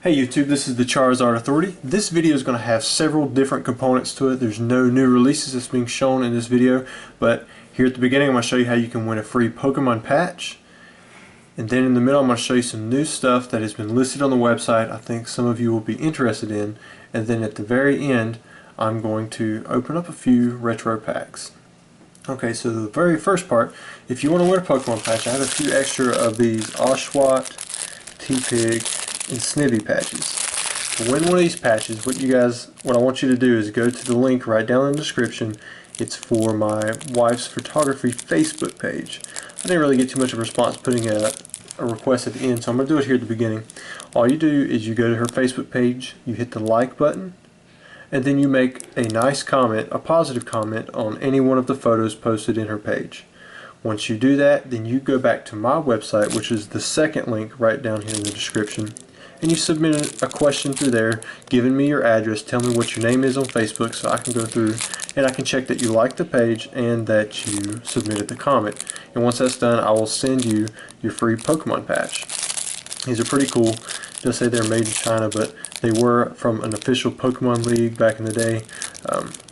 Hey YouTube, this is the Charizard Authority. This video is going to have several different components to it. There's no new releases that's being shown in this video, but here at the beginning I'm going to show you how you can win a free Pokemon patch. And then in the middle I'm going to show you some new stuff that has been listed on the website I think some of you will be interested in. And then at the very end I'm going to open up a few retro packs. Okay, so the very first part, if you want to win a Pokemon patch, I have a few extra of these Oshawott, T-Pig, and Snivy patches. To win one of these patches, what I want you to do is go to the link right down in the description. It's for my wife's photography Facebook page. I didn't really get too much of a response putting a request at the end, so I'm going to do it here at the beginning. All you do is you go to her Facebook page, you hit the like button, and then you make a nice comment, a positive comment on any one of the photos posted in her page. Once you do that, then you go back to my website, which is the second link right down here in the description, and you submit a question through there, giving me your address, tell me what your name is on Facebook so I can go through and I can check that you liked the page and that you submitted the comment. And once that's done, I will send you your free Pokemon patch. These are pretty cool. It does say they're made in China, but they were from an official Pokemon league back in the day.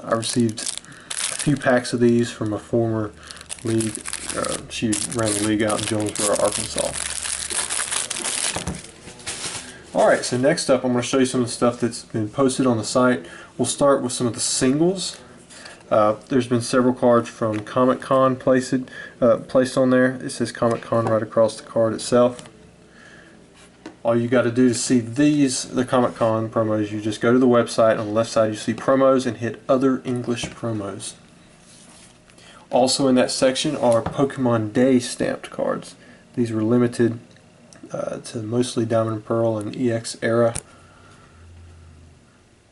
I received a few packs of these from a former league. She ran the league out in Jonesboro, Arkansas. Alright, so next up I'm going to show you some of the stuff that's been posted on the site. We'll start with some of the singles. There's been several cards from Comic-Con placed on there. It says Comic-Con right across the card itself. All you got to do to see the Comic-Con promos, you just go to the website. On the left side you see promos and hit other English promos. Also in that section are Pokemon Day stamped cards. These were limited to mostly Diamond and Pearl and EX era.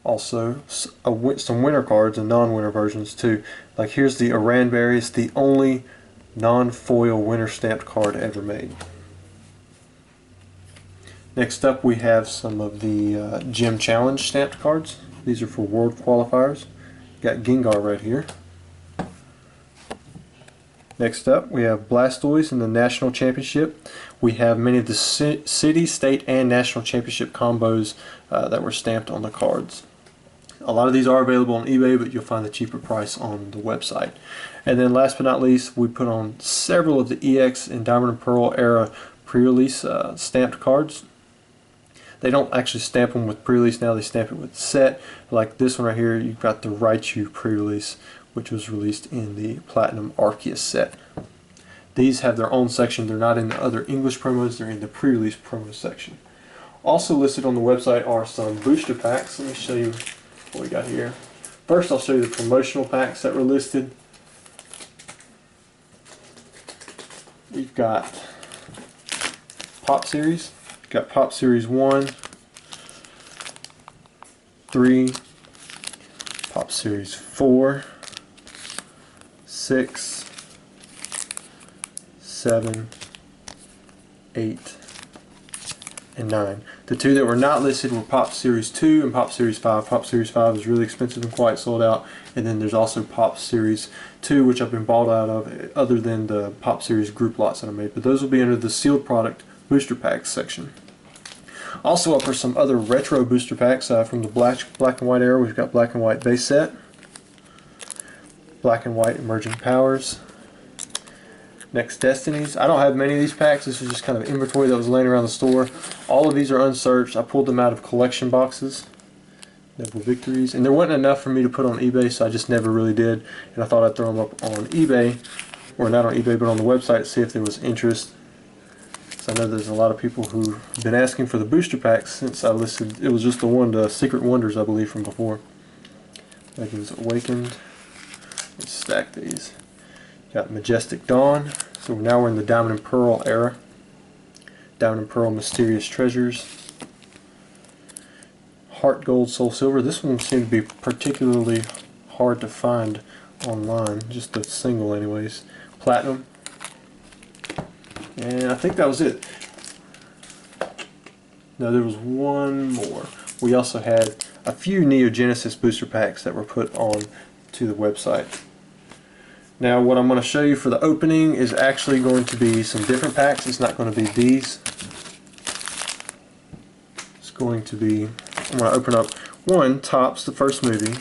Also some winter cards and non-winter versions too. Like here's the Aranberry. It's the only non-foil winter stamped card ever made. Next up we have some of the Gym Challenge stamped cards. These are for World Qualifiers. Got Gengar right here. Next up we have Blastoise in the National Championship. We have many of the city, state, and national championship combos that were stamped on the cards. A lot of these are available on eBay, but you'll find the cheaper price on the website. And then last but not least, we put on several of the EX and Diamond and Pearl era pre-release stamped cards. They don't actually stamp them with pre-release now, they stamp it with set. Like this one right here, you've got the Raichu pre-release, which was released in the Platinum Arceus set. These have their own section. They're not in the other English promos, they're in the pre-release promo section. Also listed on the website are some booster packs. Let me show you what we got here. First I'll show you the promotional packs that were listed. We've got Pop Series. We've got Pop Series 1, 3, Pop Series 4, 6, 7, 8, and 9. The two that were not listed were Pop Series 2 and Pop Series 5. Pop Series 5 is really expensive and quite sold out. And then there's also Pop Series 2, which I've been bought out of, other than the Pop Series group lots that I made. But those will be under the sealed product booster packs section. Also up are some other retro booster packs from the black and white era. We've got Black and White base set, Black and White Emerging Powers, Next Destinies. I don't have many of these packs. This is just kind of inventory that was laying around the store. All of these are unsearched. I pulled them out of collection boxes. Double Victories. And there wasn't enough for me to put on eBay, so I just never really did. And I thought I'd throw them up on eBay, or not on eBay, but on the website to see if there was interest. So I know there's a lot of people who've been asking for the booster packs since I listed. It was just the Secret Wonders, I believe, from before. Legends Awakened. Let's stack these. Got Majestic Dawn. So now we're in the Diamond and Pearl era. Diamond and Pearl Mysterious Treasures. Heart Gold Soul Silver. This one seemed to be particularly hard to find online. Just a single anyways. Platinum. And I think that was it. No, there was one more. We also had a few Neo Genesis booster packs that were put on to the website. Now what I'm going to show you for the opening is actually going to be some different packs. It's not going to be these. is going to be, I'm going to open up one Topps the first movie,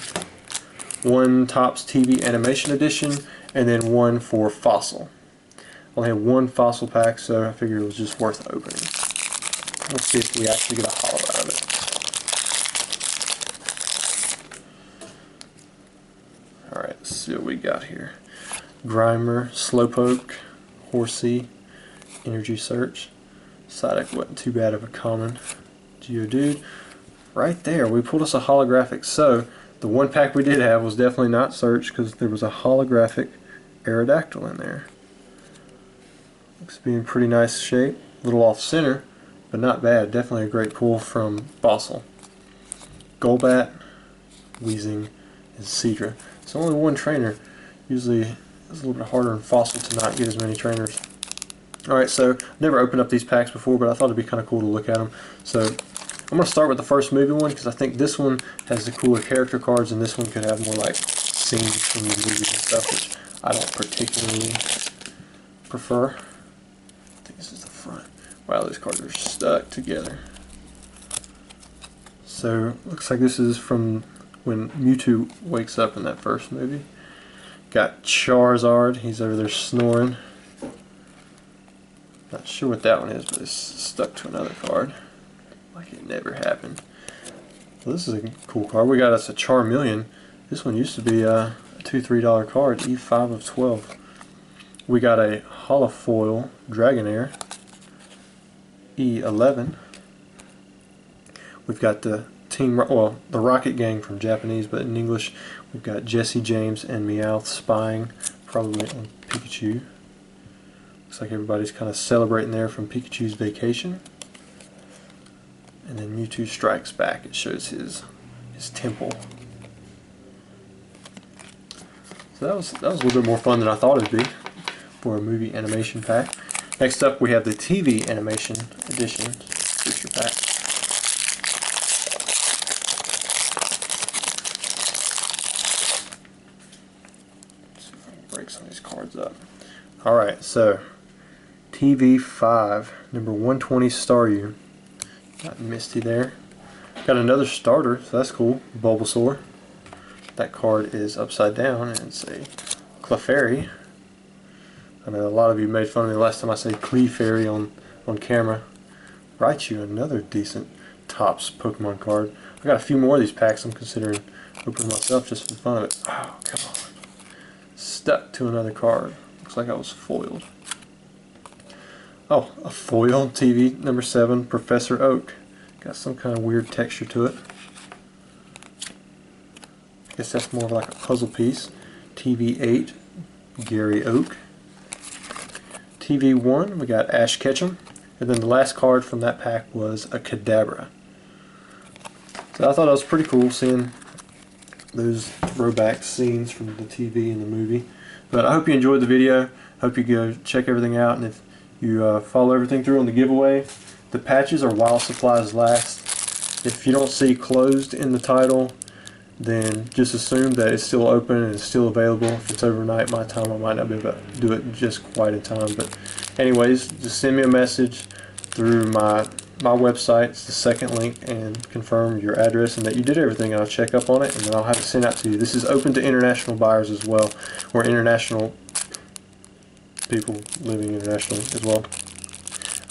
one Topps TV Animation Edition, and then one for Fossil. I only have one Fossil pack, so I figured it was just worth opening. Let's see if we actually get a holo out of it. Alright, let's see what we got here. Grimer, Slowpoke, Horsey, Energy Search. Psyduck wasn't too bad of a common. Geodude. Right there, we pulled us a holographic. So, the one pack we did have was definitely not Search because there was a holographic Aerodactyl in there. Looks to be in pretty nice shape. A little off center, but not bad. Definitely a great pull from Fossil. Golbat, Weezing, and Seadra. It's only one trainer. Usually it's a little bit harder in Fossil to not get as many trainers. Alright, so I've never opened up these packs before, but I thought it'd be kind of cool to look at them. So I'm going to start with the first movie one because I think this one has the cooler character cards and this one could have more like scenes from the movies and stuff, which I don't particularly prefer. I think this is the front. Wow, these cards are stuck together. So looks like this is from when Mewtwo wakes up in that first movie. Got Charizard, he's over there snoring. Not sure what that one is, but it's stuck to another card. Like it never happened. Well, this is a cool card. We got us a Charmeleon. This one used to be a $2-3 card, E5 of 12. We got a Holofoil Dragonair, E11. We've got the the Rocket Gang from Japanese, but in English we've got Jesse James and Meowth spying, probably on Pikachu. Looks like everybody's kind of celebrating there from Pikachu's vacation. And then Mewtwo strikes back. It shows his temple. So that was a little bit more fun than I thought it'd be for a movie animation pack. Next up we have the TV Animation Edition booster pack. Let's see if I can break some of these cards up. Alright, so TV5, number 120 Staryu. Got Misty there. Got another starter, so that's cool. Bulbasaur. That card is upside down and it's a Clefairy. I know a lot of you made fun of me last time I said Clefairy on camera. Raichu, another decent Topps Pokemon card. I got a few more of these packs I'm considering opening myself just for the fun of it. Oh, come on. Stuck to another card. Looks like I was foiled. Oh, a foil TV number 7, Professor Oak. Got some kind of weird texture to it. I guess that's more of like a puzzle piece. TV8, Gary Oak. TV1, we got Ash Ketchum. And then the last card from that pack was a Kadabra. So I thought it was pretty cool seeing those throwback scenes from the TV and the movie. But I hope you enjoyed the video. Hope you go check everything out, and if you follow everything through on the giveaway, the patches are while supplies last. If you don't see closed in the title, then just assume that it's still open and it's still available. If it's overnight my time, I might not be able to do it just quite in time. But anyways, just send me a message through my website. It's the second link, and confirm your address and that you did everything, and I'll check up on it and then I'll have it sent out to you. This is open to international buyers as well, or international people living internationally as well.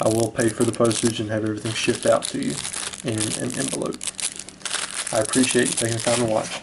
I will pay for the postage and have everything shipped out to you in an envelope. I appreciate you taking the time to watch.